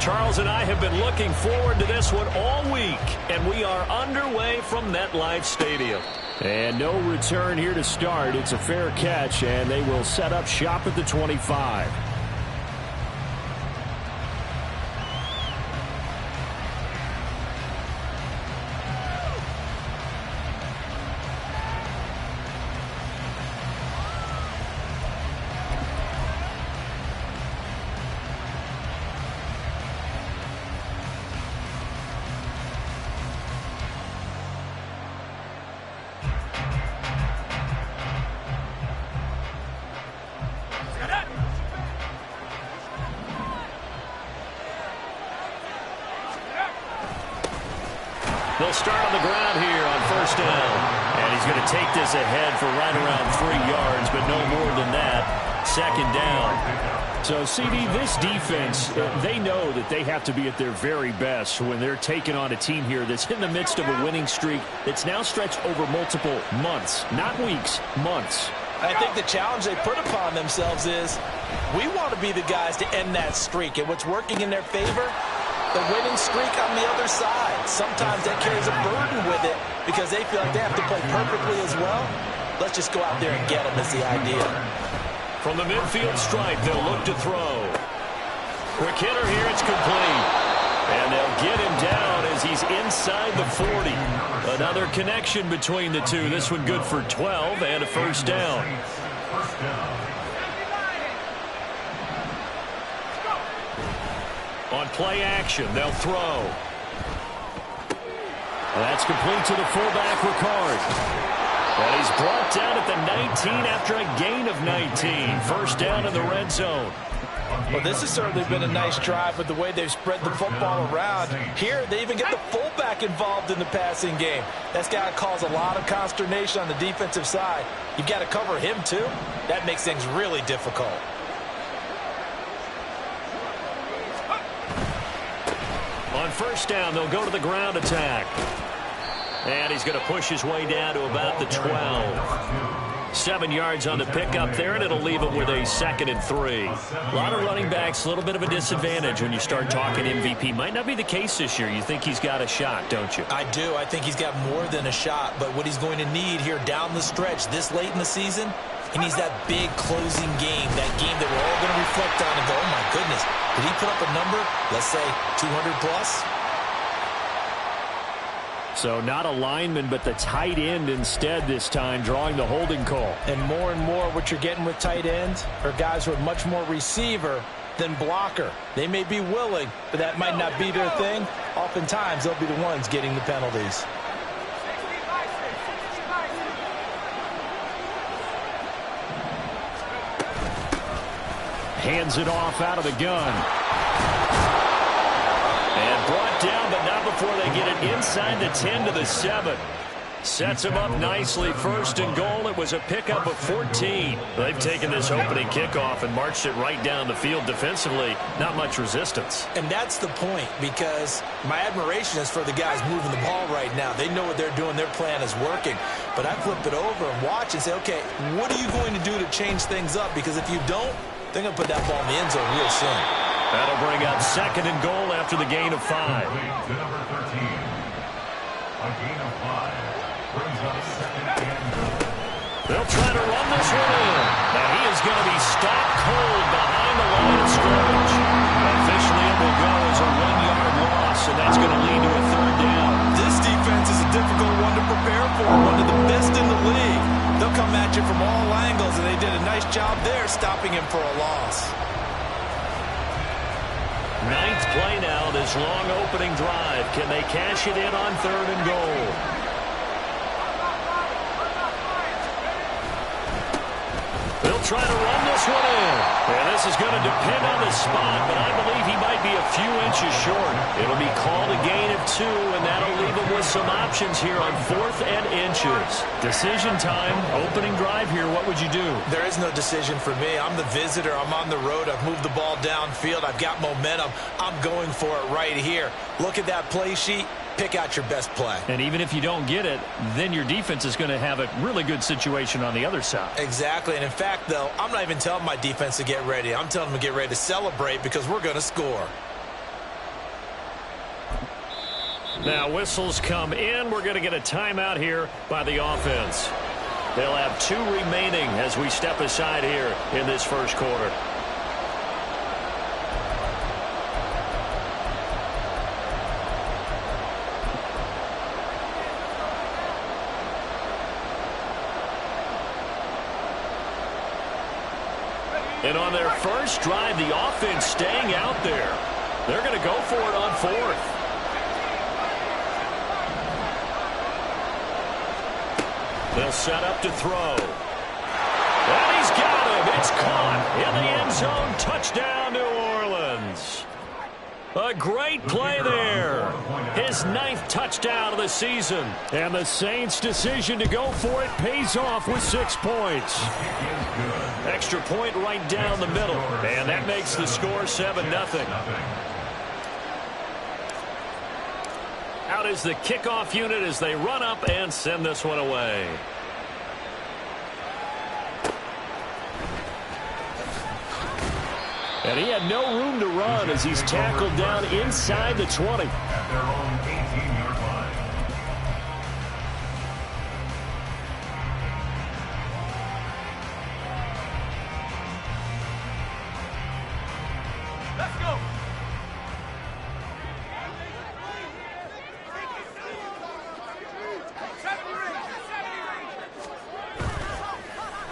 Charles and I have been looking forward to this one all week, and we are underway from MetLife Stadium. And no return here to start. It's a fair catch, and they will set up shop at the 25. They'll start on the ground here on first down. And he's going to take this ahead for right around 3 yards, but no more than that. Second down. So, CD, this defense, they know that they have to be at their very best when they're taking on a team here that's in the midst of a winning streak that's now stretched over multiple months, not weeks, months. I think the challenge they put upon themselves is we want to be the guys to end that streak. And what's working in their favor? The winning streak on the other side. Sometimes that carries a burden with it because they feel like they have to play perfectly as well. Let's just go out there and get them is the idea. From the midfield stripe, they'll look to throw. Quick hitter here, it's complete. And they'll get him down as he's inside the 40. Another connection between the two. This one good for 12 and a first down. On play action, they'll throw. That's complete to the fullback, Ricard. And he's brought down at the 19 after a gain of 19. First down in the red zone. Well, this has certainly been a nice drive with the way they've spread the football around. Here, they even get the fullback involved in the passing game. That's got to cause a lot of consternation on the defensive side. You've got to cover him, too. That makes things really difficult. On first down, they'll go to the ground attack. And he's going to push his way down to about the 12. 7 yards on the pickup there, and it'll leave him with a 2nd and 3. A lot of running backs, a little bit of a disadvantage when you start talking MVP. Might not be the case this year. You think he's got a shot, don't you? I do. I think he's got more than a shot. But what he's going to need here down the stretch this late in the season, he needs that big closing game, that game that we're all going to reflect on and go, oh, my goodness, did he put up a number, let's say, 200 plus? So not a lineman, but the tight end instead this time, drawing the holding call. And more what you're getting with tight ends are guys who are much more receiver than blocker. They may be willing, but that might not be their thing. Oftentimes, they'll be the ones getting the penalties. Hands it off out of the gun. And brought down, but not before they get it inside the 10 to the 7. Sets him up nicely. First and goal. It was a pickup of 14. They've taken this opening kickoff and marched it right down the field defensively. Not much resistance. And that's the point, because my admiration is for the guys moving the ball right now. They know what they're doing. Their plan is working. But I flip it over and watch and say, okay, what are you going to do to change things up? Because if you don't, they're going to put that ball in the end zone real soon. That'll bring up 2nd and goal after the gain of 5. They'll try to run this one in. And he is going to be stopped cold behind the line of scrimmage. Officially, it will go as a 1-yard loss, and that's going to lead to a 3rd down. This defense is a difficult one to prepare for, one of the best in the league. They'll come at you from all angles, and they did a nice job there stopping him for a loss. 9th play now, this long opening drive. Can they cash it in on 3rd and goal? They'll try to run this one in. And this is going to depend on the spot, but I believe he might be a few inches short. It'll be called a gain of 2, and that'll leave him with some options here on 4th and inches. Decision time, opening drive here. What would you do? There is no decision for me. I'm the visitor. I'm on the road. I've moved the ball downfield. I've got momentum. I'm going for it right here. Look at that play sheet. Pick out your best play. And even if you don't get it, then your defense is going to have a really good situation on the other side. Exactly. And in fact, though, I'm not even telling my defense to get ready. I'm telling them to get ready to celebrate because we're going to score. Now whistles come in. We're going to get a timeout here by the offense. They'll have 2 remaining as we step aside here in this first quarter. And on their first drive, the offense staying out there. They're going to go for it on 4th. They'll set up to throw. And he's got him. It's caught in the end zone. Touchdown, New Orleans. A great play there. His 9th touchdown of the season. And the Saints' decision to go for it pays off with 6 points. Extra point right down the middle. And that makes the score 7-0. Out is the kickoff unit as they run up and send this one away. And he had no room to run as he's tackled down inside the 20. At their own 18-yard line. Let's go.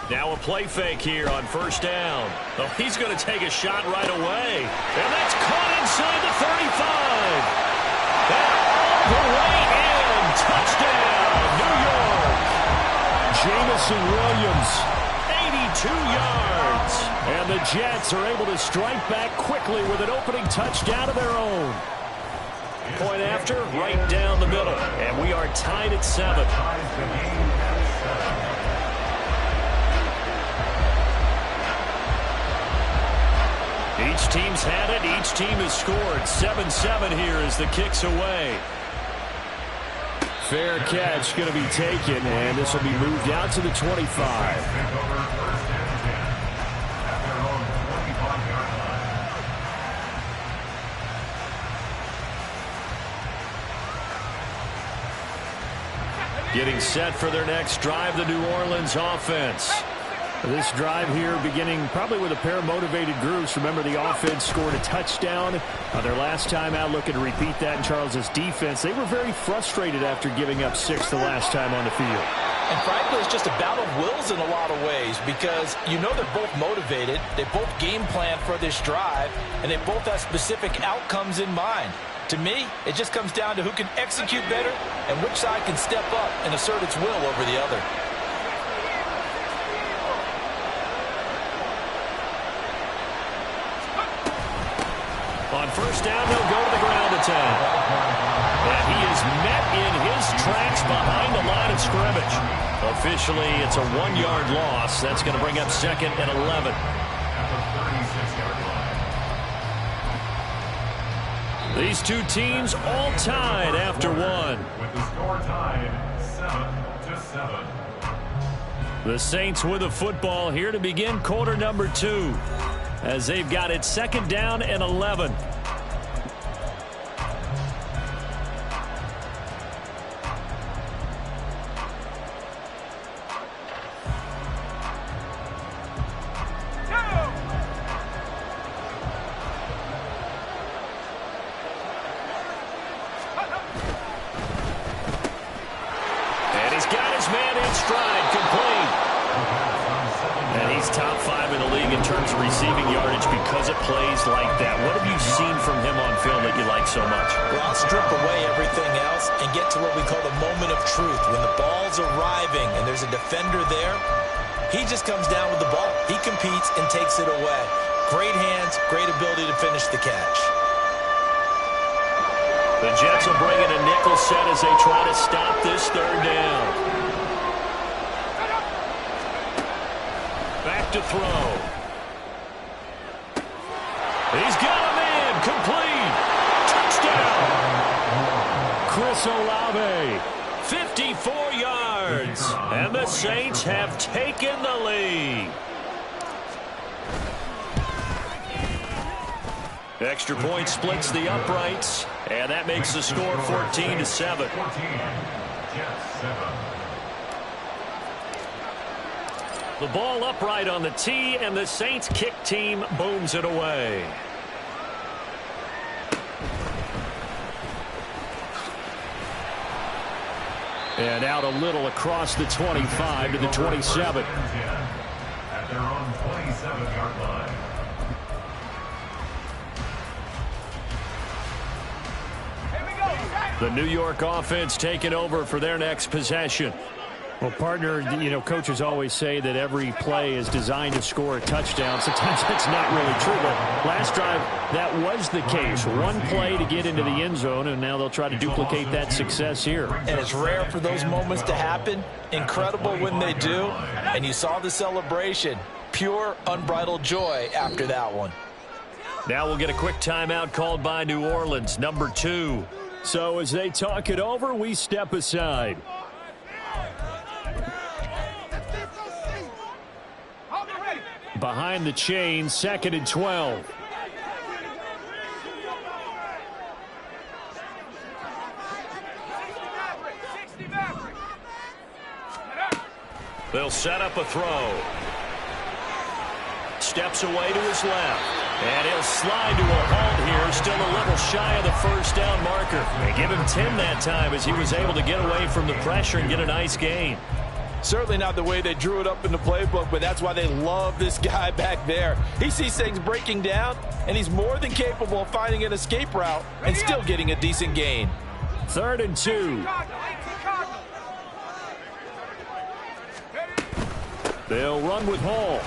Now a play fake here on first down. Oh, he's going to take a shot right away. And that's caught inside the 35. And all the way in. Touchdown, New York. Jameson Williams, 82 yards. And the Jets are able to strike back quickly with an opening touchdown of their own. Point after, right down the middle. And we are tied at 7. Each team's had it. Each team has scored. 7-7 here as the kick's away. Fair catch going to be taken, and this will be moved out to the 25. Getting set for their next drive, the New Orleans offense. This drive here beginning probably with a pair of motivated groups. Remember, the offense scored a touchdown their last time out, looking to repeat that in Charles' defense. They were very frustrated after giving up 6 the last time on the field. And frankly, it's just a battle of wills in a lot of ways because you know they're both motivated. They both game plan for this drive, and they both have specific outcomes in mind. To me, it just comes down to who can execute better and which side can step up and assert its will over the other. On first down, they'll go to the ground attack. And he is met in his tracks behind the line of scrimmage. Officially, it's a 1-yard loss. That's going to bring up 2nd and 11. These two teams all tied after one. With the score tied 7-7. The Saints with the football here to begin quarter number 2. As they've got it 2nd down and 11. And he's got his man in stride, complete. And he's top 5 in the league in terms of receiving yardage because it plays like that. What have you seen from him on film that you like so much? Well, strip away everything else and get to what we call the moment of truth. When the ball's arriving and there's a defender there, he just comes down with the ball. He competes and takes it away. Great hands, great ability to finish the catch. The Jets will bring in a nickel set as they try to stop this 3rd down. Back to throw. He's got a man. Complete. Touchdown. Chris Olave. 54 yards. And the Saints have taken the lead. Extra point splits the uprights. And that makes the score 14-7. 14, Jets 7. The ball upright on the tee, and the Saints kick team booms it away. And out a little across the 25 to the 27. At their own 27-yard line. The New York offense taking over for their next possession. Well, partner, you know, coaches always say that every play is designed to score a touchdown. Sometimes that's not really true, but last drive, that was the case. One play to get into the end zone, and now they'll try to duplicate that success here. And it's rare for those moments to happen. Incredible when they do. And you saw the celebration. Pure, unbridled joy after that one. Now we'll get a quick timeout called by New Orleans, number 2. So as they talk it over, we step aside. Behind the chain, 2nd and 12. They'll set up a throw. Steps away to his left. And he'll slide to a halt here, still a little shy of the first down marker. They give him 10 that time as he was able to get away from the pressure and get a nice gain. Certainly not the way they drew it up in the playbook, but that's why they love this guy back there. He sees things breaking down, and he's more than capable of finding an escape route and still getting a decent gain. 3rd and 2. They'll run with Hall.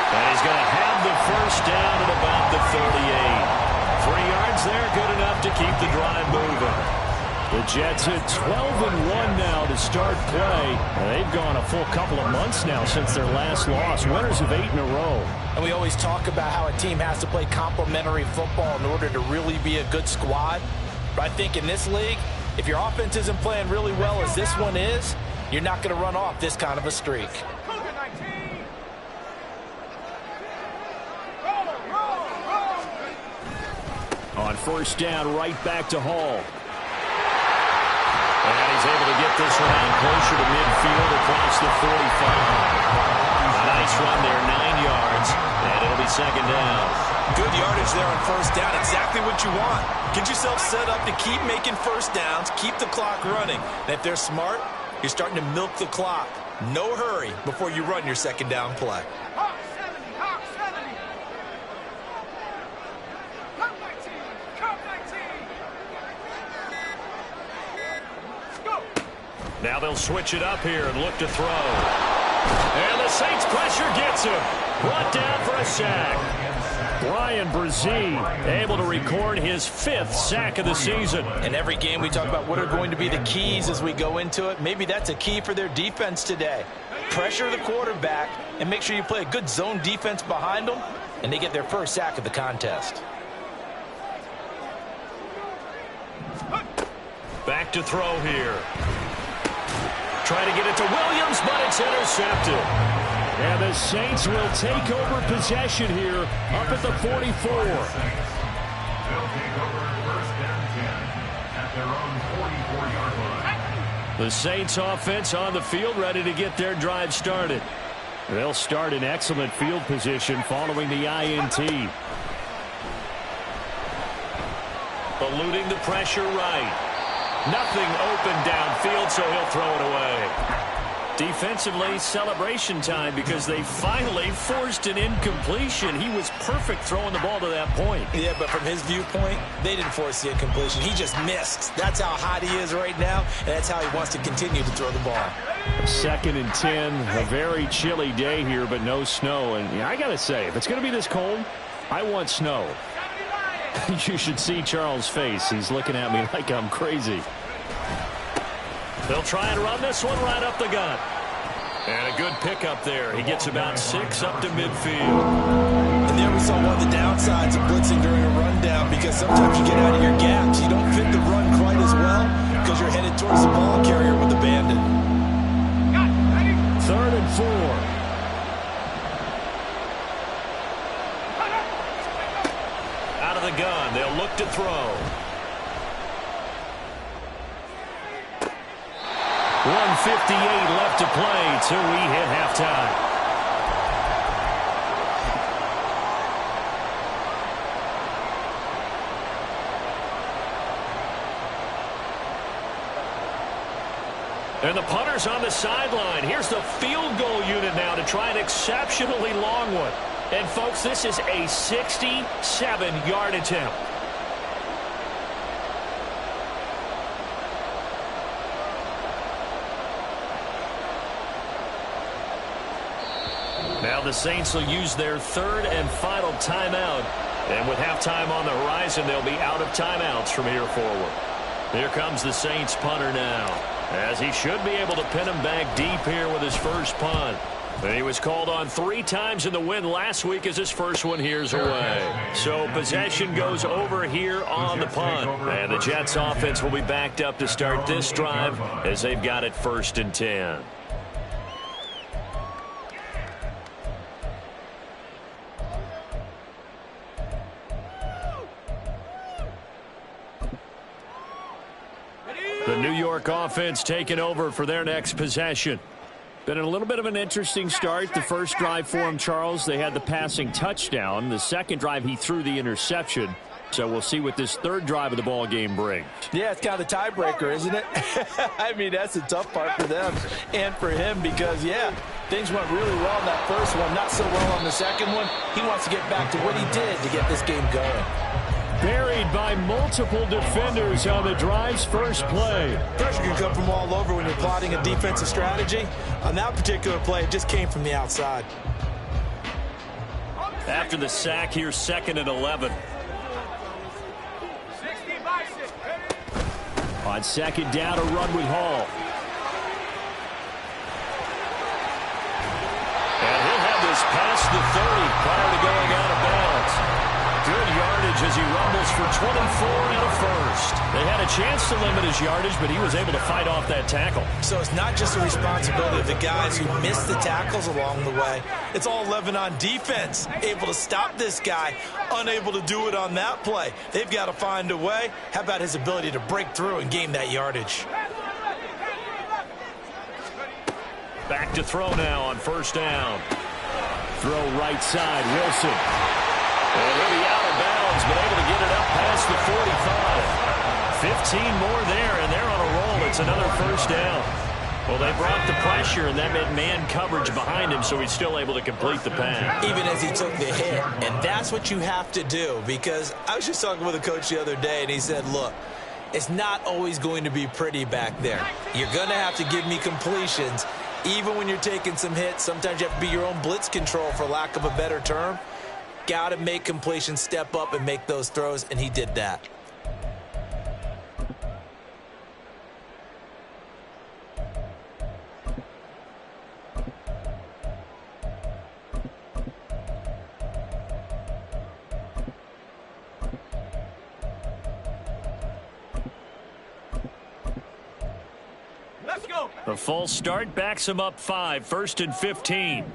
And he's going to have the first down at about the 38. 3 yards there, good enough to keep the drive moving. The Jets hit 12-1 now to start play. They've gone a full couple of months now since their last loss. Winners of 8 in a row. And we always talk about how a team has to play complementary football in order to really be a good squad. But I think in this league, if your offense isn't playing really well as this one is, you're not going to run off this kind of a streak. On first down, right back to Hall. And he's able to get this one out closer to midfield across the 45. A nice run there, 9 yards, and it'll be 2nd down. Good yardage there on first down, exactly what you want. Get yourself set up to keep making first downs, keep the clock running. And if they're smart, you're starting to milk the clock. No hurry before you run your 2nd down play. Now they'll switch it up here and look to throw. And the Saints pressure gets him. Brought down for a sack. Bryan Bresee able to record his 5th sack of the season. In every game we talk about what are going to be the keys as we go into it. Maybe that's a key for their defense today. Pressure the quarterback and make sure you play a good zone defense behind them, and they get their first sack of the contest. Back to throw here. Trying to get it to Williams, but it's intercepted. And the Saints will take over possession here up at the 44. They'll take over 1st and 10 at their own 44-yard line. The Saints offense on the field ready to get their drive started. They'll start in excellent field position following the INT. Eluding the pressure right. Nothing open downfield, so he'll throw it away. Defensively, celebration time because they finally forced an incompletion. He was perfect throwing the ball to that point. Yeah, but from his viewpoint, they didn't force the incompletion. He just missed. That's how hot he is right now, and that's how he wants to continue to throw the ball. 2nd and 10, a very chilly day here, but no snow. And yeah, I got to say, if it's going to be this cold, I want snow. You should see Charles' face. He's looking at me like I'm crazy. They'll try and run this one right up the gut. And a good pickup there. He gets about 6 up to midfield. And there we saw one of the downsides of blitzing during a rundown, because sometimes you get out of your gaps. You don't fit the run quite as well because you're headed towards the ball carrier with the bandit. 3rd and 4. Out of the gun, they'll look to throw. 1:58 left to play till we hit halftime. And the punter's on the sideline. Here's the field goal unit now to try an exceptionally long one. And, folks, this is a 67-yard attempt. Now the Saints will use their third and final timeout. And with halftime on the horizon, they'll be out of timeouts from here forward. Here comes the Saints punter now, as he should be able to pin him back deep here with his first punt. And he was called on 3 times in the win last week as his first one here's away. So possession goes over here on the punt. And the Jets offense will be backed up to start this drive as they've got it 1st and 10. The New York offense taking over for their next possession. Been a little bit of an interesting start. The first drive for him, Charles, they had the passing touchdown. The second drive, he threw the interception. So we'll see what this third drive of the ball game brings. Yeah, it's kind of the tiebreaker, isn't it? I mean, that's the tough part for them and for him because, yeah, things went really well in that first one, not so well on the second one. He wants to get back to what he did to get this game going. Buried by multiple defenders on the drive's first play. Pressure can come from all over when you're plotting a defensive strategy. On that particular play, it just came from the outside. After the sack, here's 2nd and 11. On 2nd down, a run with Hall. And he'll have this past the 30 prior to going out of bounds. Good yardage as he rumbles for 24 and a first. They had a chance to limit his yardage, but he was able to fight off that tackle. So it's not just the responsibility of the guys who missed the tackles along the way. It's all 11 on defense, able to stop this guy, unable to do it on that play. They've got to find a way. How about his ability to break through and gain that yardage? Back to throw now on 1st down. Throw right side, Wilson. And he'll be out of bounds, but able to get it up past the 45. 15 more there, and they're on a roll. It's another 1st down. Well, they brought the pressure, and that meant man coverage behind him, so he's still able to complete the pass. Even as he took the hit, and that's what you have to do, because I was just talking with a coach the other day, and he said, look, it's not always going to be pretty back there. You're going to have to give me completions. Even when you're taking some hits, sometimes you have to be your own blitz control, for lack of a better term. Got to make completions, step up, and make those throws, and he did that. Let's go. The full start backs him up 5, 1st and 15.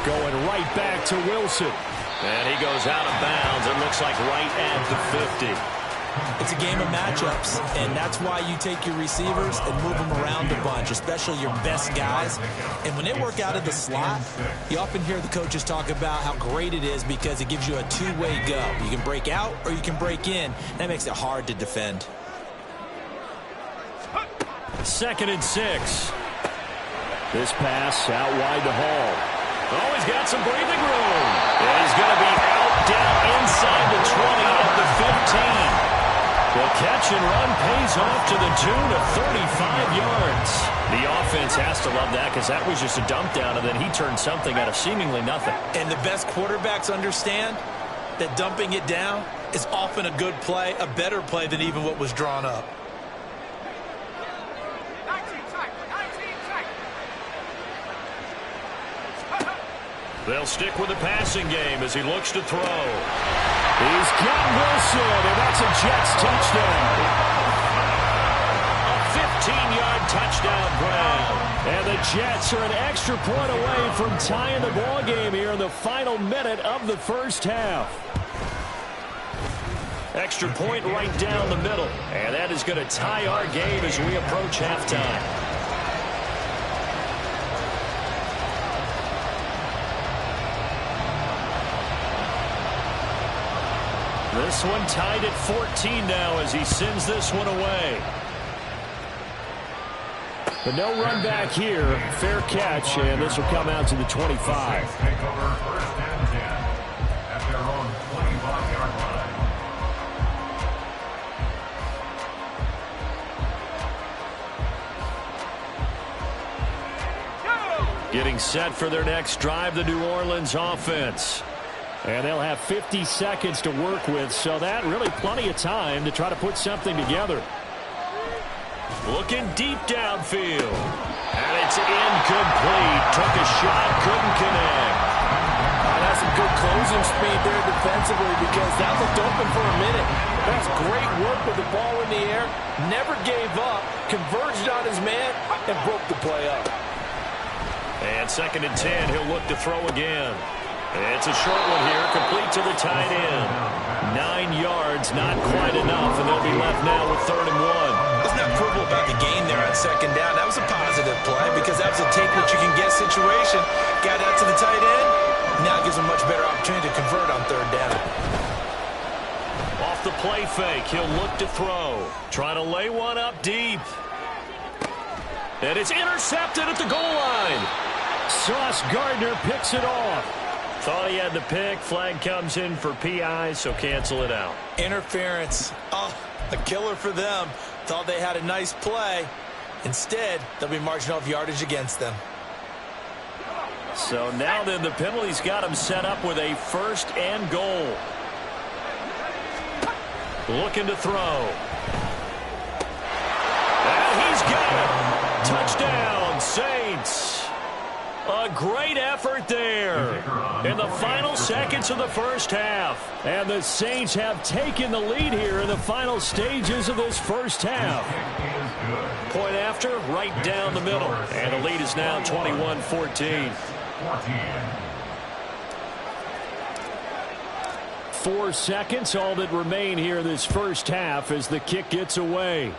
Going right back to Wilson. And he goes out of bounds. It looks like right at the 50. It's a game of matchups, and that's why you take your receivers and move them around a bunch, especially your best guys. And when they work out of the slot, you often hear the coaches talk about how great it is because it gives you a two-way go. You can break out or you can break in. That makes it hard to defend. 2nd and 6. This pass out wide to Hall. Oh, he's got some breathing room. And he's going to be out down inside the 20 at the 15. The catch and run pays off to the tune of 35 yards. The offense has to love that because that was just a dump down, and then he turned something out of seemingly nothing. And the best quarterbacks understand that dumping it down is often a good play, a better play than even what was drawn up. They'll stick with the passing game as he looks to throw. He's got Wilson, and that's a Jets touchdown. A 15-yard touchdown Brown. And the Jets are an extra point away from tying the ball game here in the final minute of the first half. Extra point right down the middle. And that is going to tie our game as we approach halftime. This one tied at 14 now as he sends this one away. But no run back here. Fair catch, and this will come out to the 25. Take over first and 10 at their own 25-yard line. Getting set for their next drive, the New Orleans offense. And they'll have 50 seconds to work with, so that really plenty of time to try to put something together. Looking deep downfield. And it's incomplete. Took a shot, couldn't connect. That's some good closing speed there defensively because that looked open for a minute. That's great work with the ball in the air. Never gave up. Converged on his man and broke the play up. And 2nd and 10, he'll look to throw again. It's a short one here, complete to the tight end. 9 yards, not quite enough, and they'll be left now with 3rd and 1. Let's not quibble about the gain there on 2nd down. That was a positive play because that was a take-what-you-can-get situation. Got out to the tight end. Now it gives him a much better opportunity to convert on 3rd down. Off the play fake, he'll look to throw. Trying to lay one up deep. And it's intercepted at the goal line. Sauce Gardner picks it off. Thought he had the pick. Flag comes in for PI, so cancel it out. Interference. Oh, a killer for them. Thought they had a nice play. Instead, they'll be marching off yardage against them. So now then, the penalty's got him set up with a 1st and goal. Looking to throw. And he's got it. Touchdown, Saints. A great effort there in the final seconds of the first half. And the Saints have taken the lead here in the final stages of this first half. Point after, right down the middle. And the lead is now 21-14. 4 seconds, all that remain here in this first half as the kick gets away.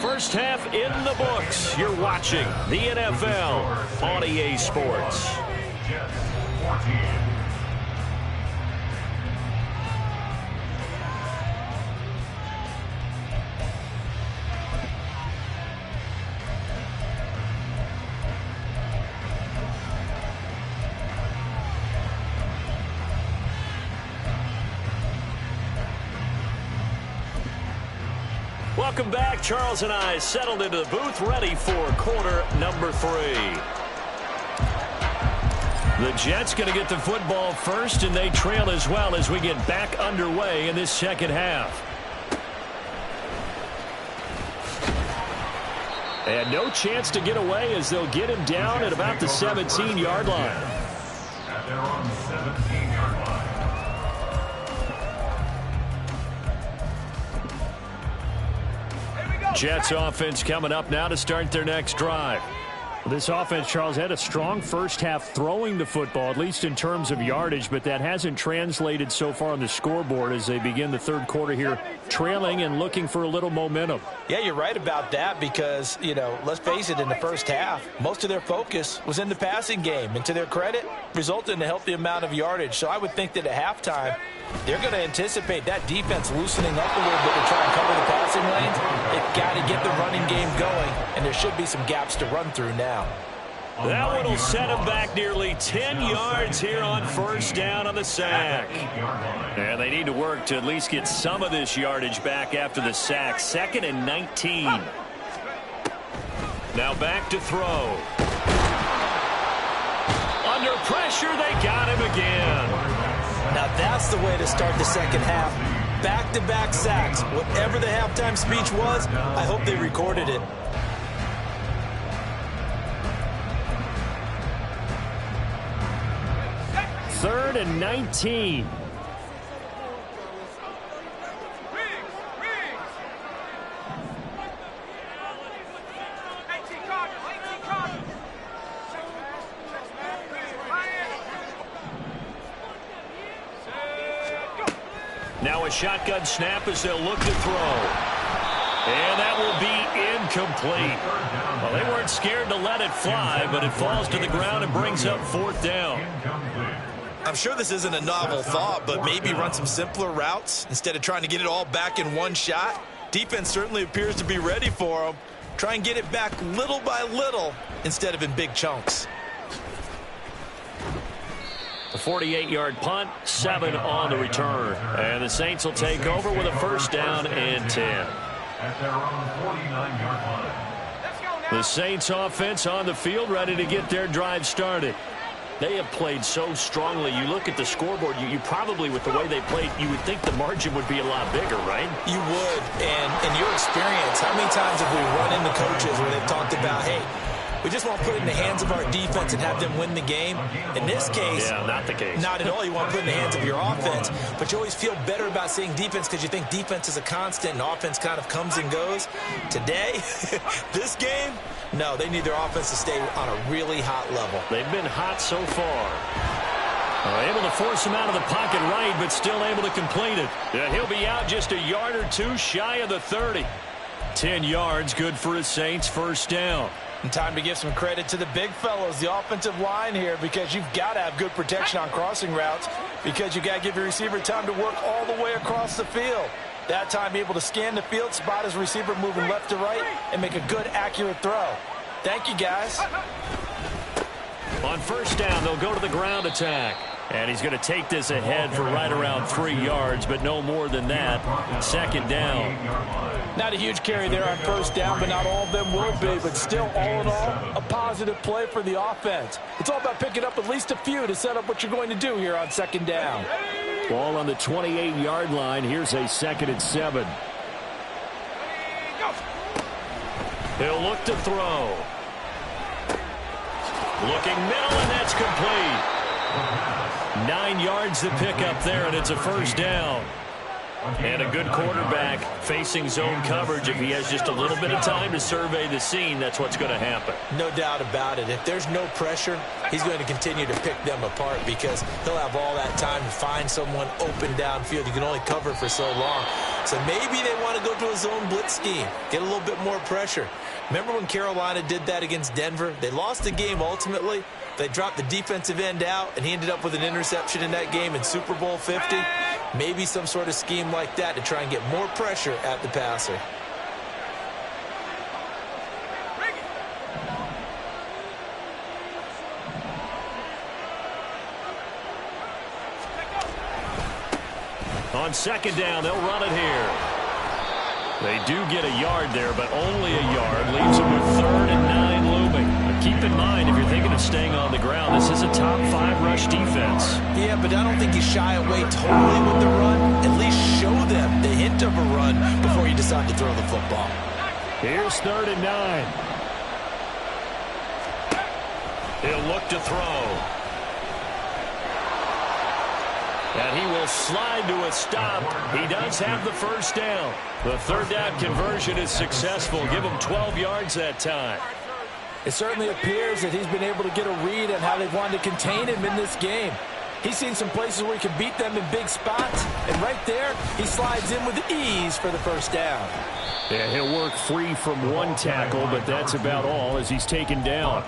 First half in the books. You're watching the NFL on EA Sports. Jets 14. Welcome back. Charles and I settled into the booth, ready for quarter number 3. The Jets going to get the football first, and they trail as well as we get back underway in this second half. And no chance to get away as they'll get him down at about the 17-yard line. At their own 17-yard line. Jets offense coming up now to start their next drive. This offense, Charles, had a strong first half throwing the football, at least in terms of yardage, but that hasn't translated so far on the scoreboard as they begin the third quarter here, trailing and looking for a little momentum. Yeah, you're right about that because, you know, let's face it, in the first half, most of their focus was in the passing game. And to their credit, resulted in a healthy amount of yardage. So I would think that at halftime, they're going to anticipate that defense loosening up a little bit to try and cover the passing lanes. They've got to get the running game going, and there should be some gaps to run through now. That one will set him back nearly 10 yards here on first down on the sack. And they need to work to at least get some of this yardage back after the sack. 2nd and 19. Now back to throw. Under pressure, they got him again. Now that's the way to start the second half. Back-to-back sacks. Whatever the halftime speech was, I hope they recorded it. Third and 19. Now a shotgun snap as they'll look to throw. And that will be incomplete. Well, they weren't scared to let it fly, but it falls to the ground and brings up 4th down. I'm sure this isn't a novel thought, but maybe run some simpler routes instead of trying to get it all back in one shot. Defense certainly appears to be ready for them. Try and get it back little by little instead of in big chunks. A 48-yard punt, 7 on the return. And the Saints will take over with a 1st down and 10. At their own 49-yard line. The Saints offense on the field, ready to get their drive started. They have played so strongly. You look at the scoreboard, you probably, with the way they played, you would think the margin would be a lot bigger, right? You would. And in your experience, how many times have we run into coaches where they've talked about, hey, we just want to put it in the hands of our defense and have them win the game? In this case, yeah, not the case. Not at all. You want to put it in the hands of your offense, but you always feel better about seeing defense because you think defense is a constant and offense kind of comes and goes. Today, this game, no, they need their offense to stay on a really hot level. They've been hot so far. Able to force him out of the pocket right, but still able to complete it. And he'll be out just a yard or two shy of the 30. 10 yards, good for his Saints, 1st down. And time to give some credit to the big fellows, the offensive line here, because you've got to have good protection on crossing routes because you got to give your receiver time to work all the way across the field. That time able to scan the field, spot his receiver moving left to right, and make a good, accurate throw. Thank you, guys. On 1st down, they'll go to the ground attack. And he's going to take this ahead for right around 3 yards, but no more than that. 2nd down. Not a huge carry there on 1st down, but not all of them will be. But still, all in all, a positive play for the offense. It's all about picking up at least a few to set up what you're going to do here on 2nd down. Ball on the 28-yard line. Here's a 2nd and 7. He'll look to throw. Looking middle, and that's complete. 9 yards to pick up there, and it's a 1st down. And a good quarterback facing zone coverage. If he has just a little bit of time to survey the scene, that's what's going to happen. No doubt about it. If there's no pressure, he's going to continue to pick them apart because he'll have all that time to find someone open downfield. You can only cover for so long. So maybe they want to go to a zone blitz scheme, get a little bit more pressure. Remember when Carolina did that against Denver? They lost the game ultimately. They dropped the defensive end out, and he ended up with an interception in that game in Super Bowl 50. Maybe some sort of scheme like that to try and get more pressure at the passer. On 2nd down, they'll run it here. They do get a yard there, but only a yard. Leaves them with 3rd and 9 looming. But keep in mind, if you're thinking of staying on the ground, this is a top 5 rush defense. Yeah, but I don't think you shy away totally with the run. At least show them the hint of a run before you decide to throw the football. Here's 3rd and 9. He'll look to throw. And he will slide to a stop. He does have the 1st down. The 3rd down conversion is successful. Give him 12 yards that time. It certainly appears that he's been able to get a read on how they've wanted to contain him in this game. He's seen some places where he can beat them in big spots, and right there, he slides in with ease for the 1st down. Yeah, he'll work free from one tackle, but that's about all as he's taken down.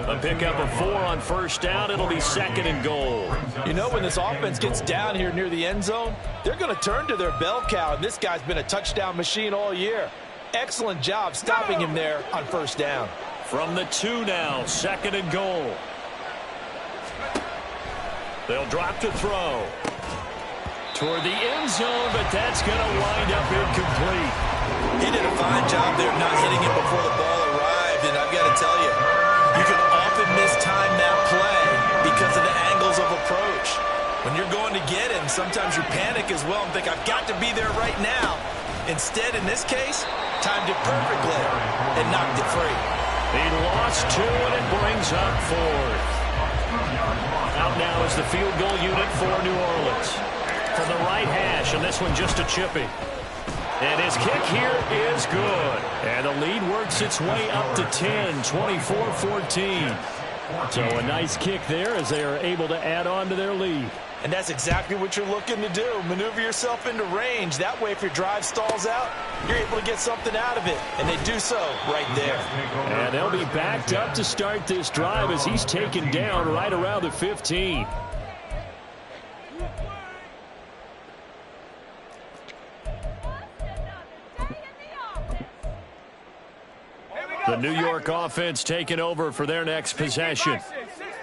A pickup of 4 on 1st down. It'll be 2nd and goal. You know, when this offense gets down here near the end zone, they're going to turn to their bell cow, and this guy's been a touchdown machine all year. Excellent job stopping him there on 1st down. From the 2 now, 2nd and goal. They'll drop to throw. Toward the end zone, but that's going to wind up incomplete. He did a fine job there not hitting it before the ball arrived, and I've got to tell you, you can often mistime that play because of the angles of approach. When you're going to get him, sometimes you panic as well and think, I've got to be there right now. Instead, in this case, timed it perfectly and knocked it free. He lost 2, and it brings up 4th. Out now is the field goal unit for New Orleans. From the right hash, and this one just a chippy. And his kick here is good. And the lead works its way up to 10, 24-14. So a nice kick there as they are able to add on to their lead. And that's exactly what you're looking to do. Maneuver yourself into range. That way, if your drive stalls out, you're able to get something out of it. And they do so right there. And they'll be backed up to start this drive as he's taken down right around the 15. The New York offense taking over for their next possession.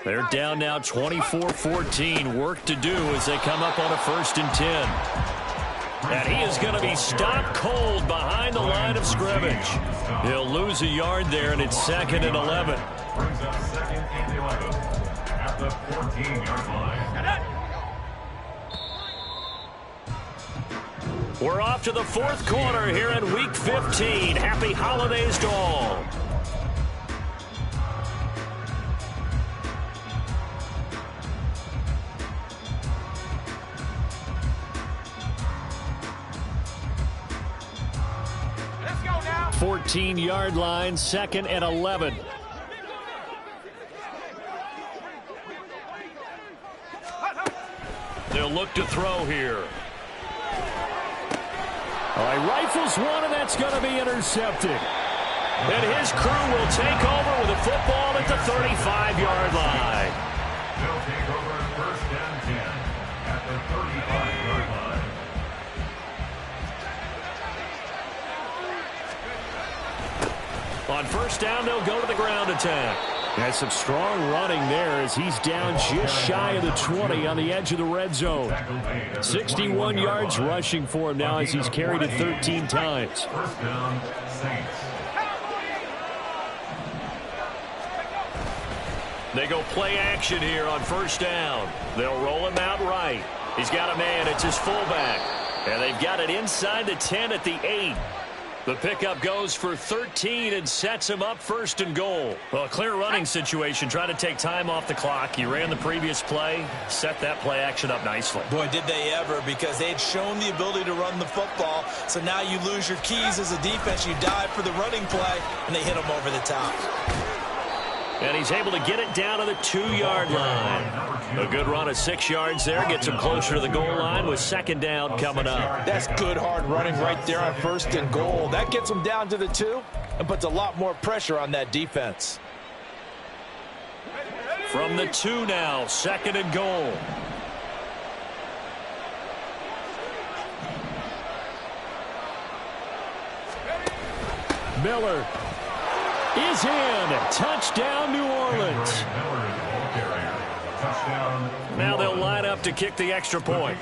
They're down now 24-14. Work to do as they come up on a 1st and 10. And he is going to be stopped cold behind the line of scrimmage. He'll lose a yard there, and it's 2nd and 11. Brings up 2nd and 11 at the 14-yard line. We're off to the 4th quarter here in Week 15. Happy holidays to all. Let's go now. 14-yard line, 2nd and 11. They'll look to throw here. All right, rifles one, and that's going to be intercepted. And his crew will take over with a football at the 35-yard line. They'll take over 1st and 10 at the 35-yard line. On 1st down, they'll go to the ground attack. That's some strong running there as he's down just shy of the 20 on the edge of the red zone. 61 yards rushing for him now as he's carried it 13 times. 1st down, Saints. They go play action here on 1st down. They'll roll him out right. He's got a man. It's his fullback. And they've got it inside the 10 at the 8. The pickup goes for 13 and sets him up 1st and goal. Well, a clear running situation. Trying to take time off the clock. He ran the previous play, set that play action up nicely. Boy, did they ever, because they had shown the ability to run the football. So now you lose your keys as a defense. You dive for the running play, and they hit him over the top. And he's able to get it down to the 2-yard line. A good run of 6 yards there. Gets him closer to the goal line with 2nd down coming up. That's good, hard running right there on 1st and goal. That gets them down to the 2 and puts a lot more pressure on that defense. From the 2 now, 2nd and goal. Miller is in. Touchdown, New Orleans. Now they'll line up to kick the extra point.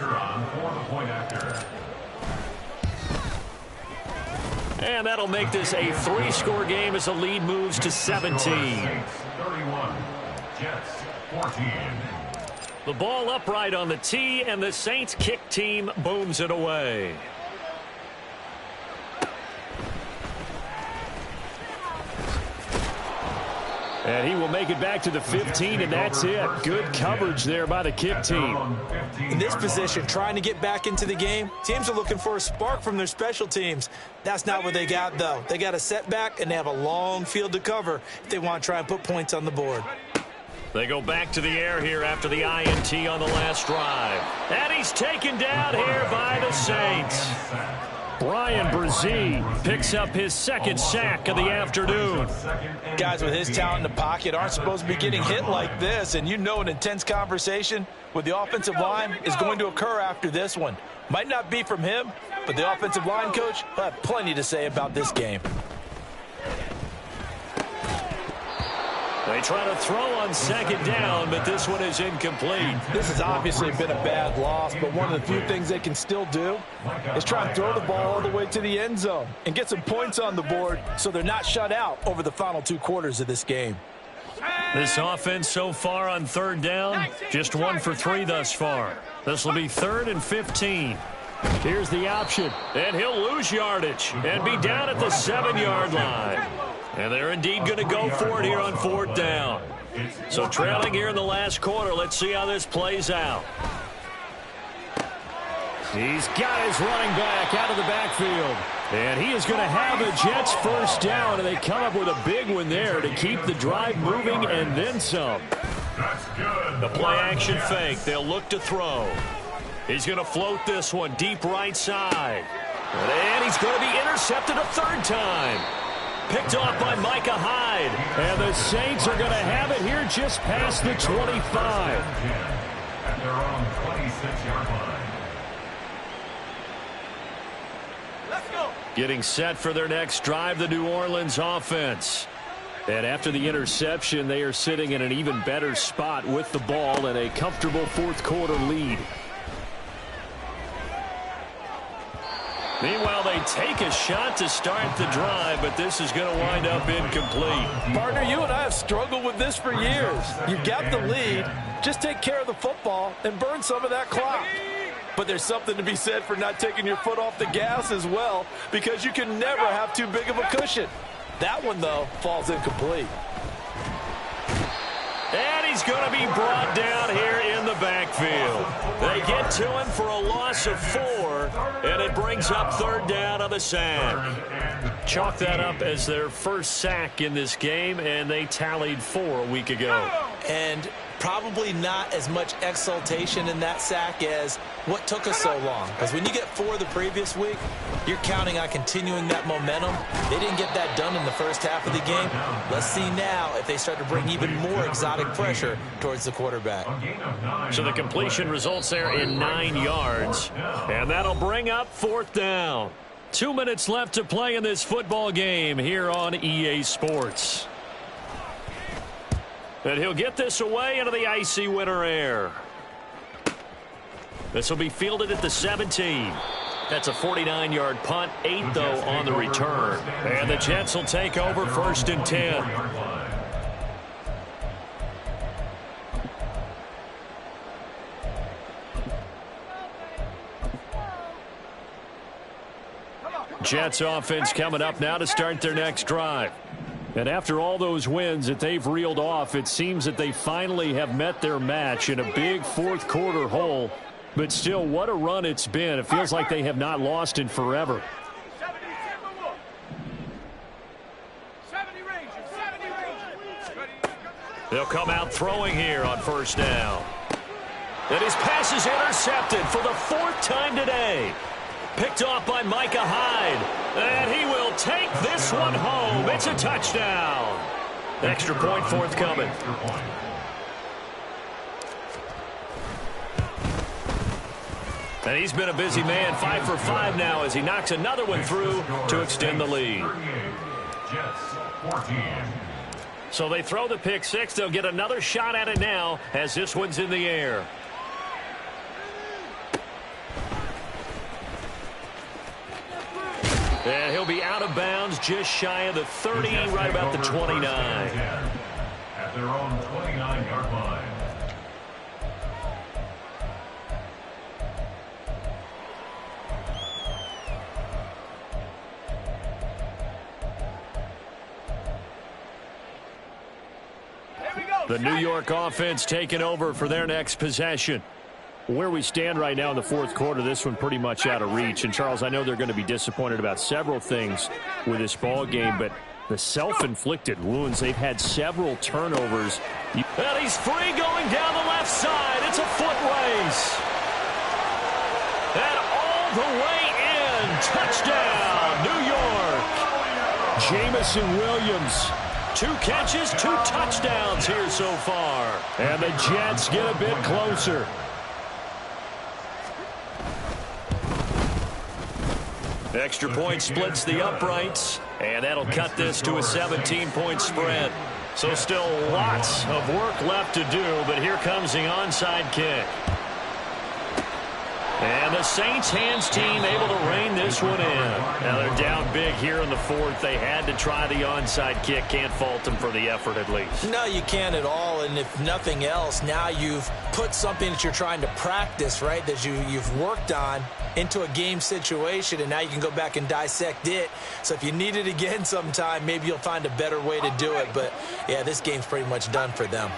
And that'll make this a 3-score game as the lead moves to 17. 31, Jets 14. The ball upright on the tee, and the Saints kick team booms it away. And he will make it back to the 15, and that's it. Good coverage there by the kick team. In this position, trying to get back into the game, teams are looking for a spark from their special teams. That's not what they got, though. They got a setback, and they have a long field to cover if they want to try and put points on the board. They go back to the air here after the INT on the last drive. And he's taken down here by the Saints. Brian Brzee picks up his 2nd sack of the afternoon. Guys with his talent in the pocket aren't supposed to be getting hit like this, and you know an intense conversation with the offensive line is going to occur after this one. Might not be from him, but the offensive line coach will have plenty to say about this game. They try to throw on 2nd down, but this one is incomplete. This has obviously been a bad loss, but one of the few things they can still do is try and throw the ball all the way to the end zone and get some points on the board so they're not shut out over the final 2 quarters of this game. This offense so far on 3rd down, just 1 for 3 thus far. This will be 3rd and 15. Here's the option, and he'll lose yardage and be down at the 7-yard line. And they're indeed going to go for it here on 4th down. So trailing here in the last quarter, let's see how this plays out. He's got his running back out of the backfield. And he is going to have the Jets first down, and they come up with a big one there to keep the drive moving and then some. That's good. The play-action fake. They'll look to throw. He's going to float this one deep right side. And he's going to be intercepted a third time. Picked off by Micah Hyde. And the Saints are going to have it here just past the 25. At their own 26-yard line. Getting set for their next drive, the New Orleans offense. And after the interception, they are sitting in an even better spot with the ball and a comfortable fourth quarter lead. Meanwhile, they take a shot to start the drive, but this is going to wind up incomplete. Partner, you and I have struggled with this for years. You've got the lead. Just take care of the football and burn some of that clock. But there's something to be said for not taking your foot off the gas as well, because you can never have too big of a cushion. That one, though, falls incomplete. And he's going to be brought down here in the backfield. They get to him for a loss of 4, and it brings up third down on the sack. Chalk that up as their first sack in this game, and they tallied 4 a week ago. And probably not as much exultation in that sack as what took us so long. Because when you get 4 the previous week, you're counting on continuing that momentum. They didn't get that done in the first half of the game. Let's see now if they start to bring even more exotic pressure towards the quarterback. So the completion results there in 9 yards. And that'll bring up fourth down. 2 minutes left to play in this football game here on EA Sports. And he'll get this away into the icy winter air. This will be fielded at the 17. That's a 49-yard punt, 8 though on the return. And the Jets will take over first and 10. Jets offense coming up now to start their next drive. And after all those wins that they've reeled off, it seems that they finally have met their match in a big fourth quarter hole. But still, what a run it's been. It feels like they have not lost in forever. They'll come out throwing here on first down. And his pass is intercepted for the 4th time today. Picked off by Micah Hyde. And he will take this one home. It's a touchdown. Extra point forthcoming. And he's been a busy man, 5 for 5 now as he knocks another one through to extend the lead. So they throw the pick 6. They'll get another shot at it now as this one's in the air. And he'll be out of bounds just shy of the 30, right about the 29. At their own 29-yard line. The New York offense taking over for their next possession. Where we stand right now in the fourth quarter, this one pretty much out of reach. And, Charles, I know they're going to be disappointed about several things with this ball game, but the self-inflicted wounds, they've had several turnovers. And he's free going down the left side. It's a foot race. And all the way in. Touchdown, New York. Jameson Williams. 2 catches, 2 touchdowns here so far. And the Jets get a bit closer. Extra point splits the uprights, and that'll cut this to a 17-point spread. So still lots of work left to do, but here comes the onside kick. And the Saints hands team able to rein this one in. Now they're down big here in the fourth. They had to try the onside kick. Can't fault them for the effort at least. No, you can't at all. And if nothing else, now you've put something that you're trying to practice, right, that you've worked on into a game situation, and now you can go back and dissect it. So if you need it again sometime, maybe you'll find a better way to do it. But, yeah, this game's pretty much done for them.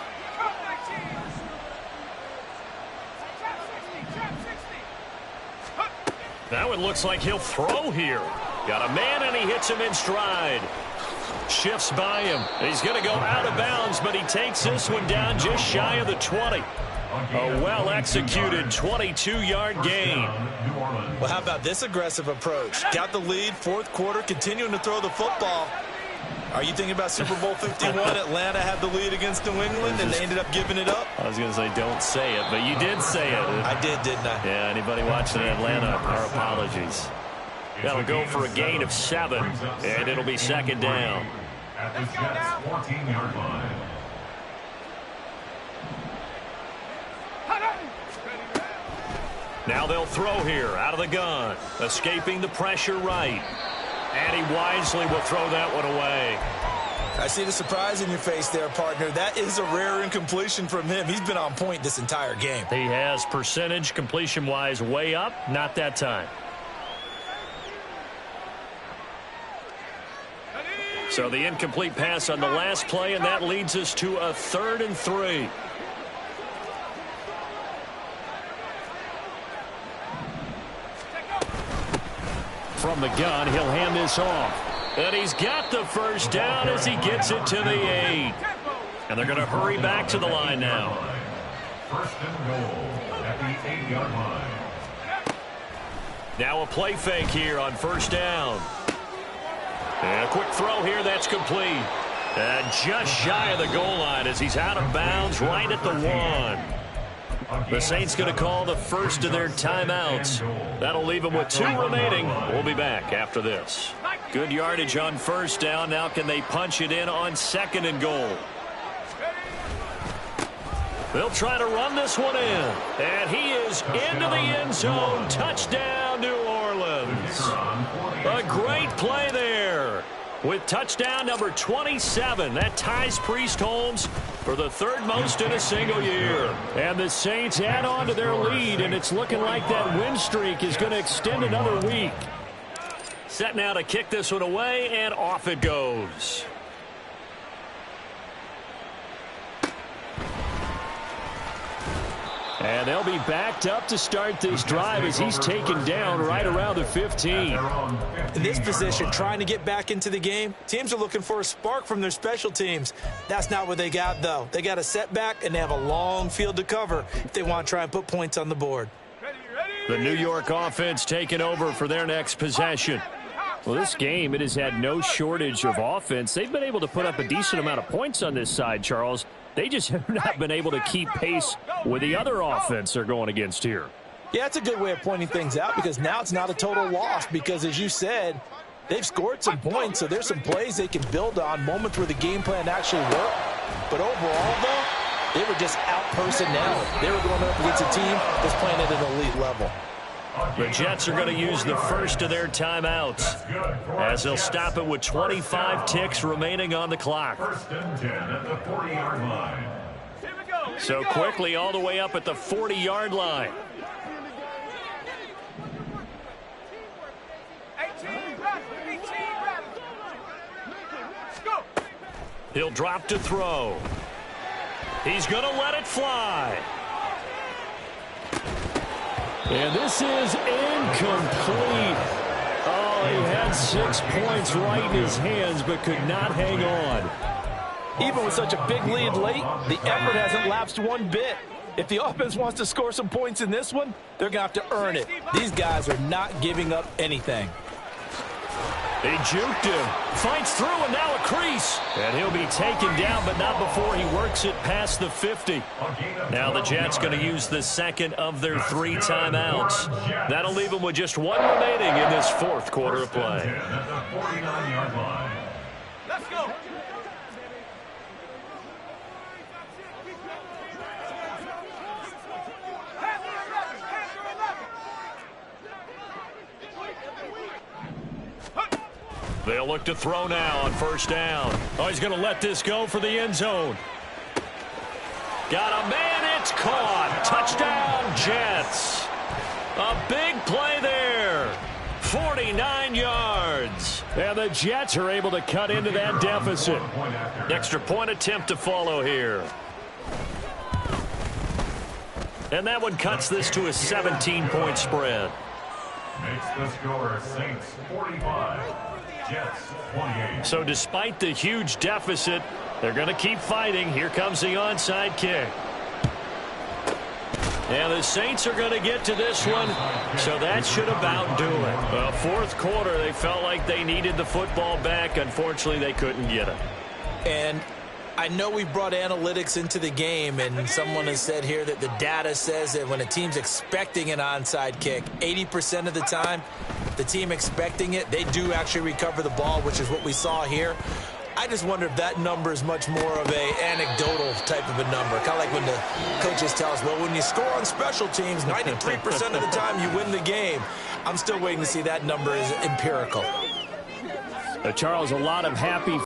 Now it looks like he'll throw here. Got a man, and he hits him in stride. Shifts by him. He's going to go out of bounds, but he takes this one down just shy of the 20. A well-executed 22-yard gain. Well, how about this aggressive approach? Got the lead, fourth quarter, continuing to throw the football. Are you thinking about Super Bowl 51? Atlanta had the lead against New England, and they ended up giving it up? I was going to say don't say it, but you did say it. I did, didn't I? Yeah, anybody watching Atlanta, our apologies. That'll go for a gain of 7, and it'll be second down. At the Jets' 14-yard line. Now they'll throw here out of the gun, escaping the pressure right. And he wisely will throw that one away. I see the surprise in your face there, partner. That is a rare incompletion from him. He's been on point this entire game. He has percentage completion-wise way up, not that time. So the incomplete pass on the last play, and that leads us to a 3rd and 3. From the gun, he'll hand this off. And he's got the first down as he gets it to the 8. And they're going to hurry back to the line now. First and goal at the 8-yard line. Now a play fake here on first down. And a quick throw here, that's complete. And just shy of the goal line as he's out of bounds right at the 1. The Saints going to call the first of their timeouts. That'll leave them with 2 remaining. We'll be back after this. Good yardage on first down. Now can they punch it in on 2nd and goal? They'll try to run this one in. And he is into the end zone. Touchdown, New Orleans. A great play there. With touchdown number 27, that ties Priest Holmes for the 3rd most in a single year. And the Saints add on to their lead, and it's looking like that win streak is going to extend another week. Set now to kick this one away, and off it goes. And they'll be backed up to start this drive as he's taken down right around the 15. In this position, trying to get back into the game, teams are looking for a spark from their special teams. That's not what they got, though. They got a setback, and they have a long field to cover if they want to try and put points on the board. The New York offense taking over for their next possession. Well, this game, it has had no shortage of offense. They've been able to put up a decent amount of points on this side, Charles. They just have not been able to keep pace with the other offense they're going against here. Yeah, it's a good way of pointing things out because now it's not a total loss because, as you said, they've scored some points, so there's some plays they can build on, moments where the game plan actually worked. But overall, though, they were just out-personnel. They were going up against a team that's playing at an elite level. The Jets are going to use the first of their timeouts as they'll stop it with 25 ticks remaining on the clock. First and 10 at the 40-yard line. So quickly all the way up at the 40-yard line. He'll drop to throw. He's going to let it fly. And this is incomplete. Oh, he had 6 points right in his hands, but could not hang on. Even with such a big lead late, the effort hasn't lapsed one bit. If the offense wants to score some points in this one, they're going to have to earn it. These guys are not giving up anything. He juked him, fights through, and now a crease. And he'll be taken down, but not before he works it past the 50. Now the Jets going to use the second of their 3 timeouts. That'll leave them with just 1 remaining in this 4th quarter of play. At the 49-yard line. Let's go. They'll look to throw now on first down. Oh, he's going to let this go for the end zone. Got a man, it's caught. Touchdown, Jets. A big play there. 49 yards. And the Jets are able to cut into that deficit. Extra point attempt to follow here. And that one cuts this to a 17-point spread. Makes the score Saints 45, Jets 28. So despite the huge deficit, they're going to keep fighting. Here comes the onside kick. And the Saints are going to get to this one, so that should about do it. Well, fourth quarter, they felt like they needed the football back. Unfortunately, they couldn't get it. And I know we brought analytics into the game, and someone has said here that the data says that when a team's expecting an onside kick, 80% of the time, the team expecting it, they do actually recover the ball, which is what we saw here. I just wonder if that number is much more of a anecdotal type of a number. Kind of like when the coaches tell us, well, when you score on special teams, 93% of the time you win the game. I'm still waiting to see that number is empirical. Charles, a lot of happy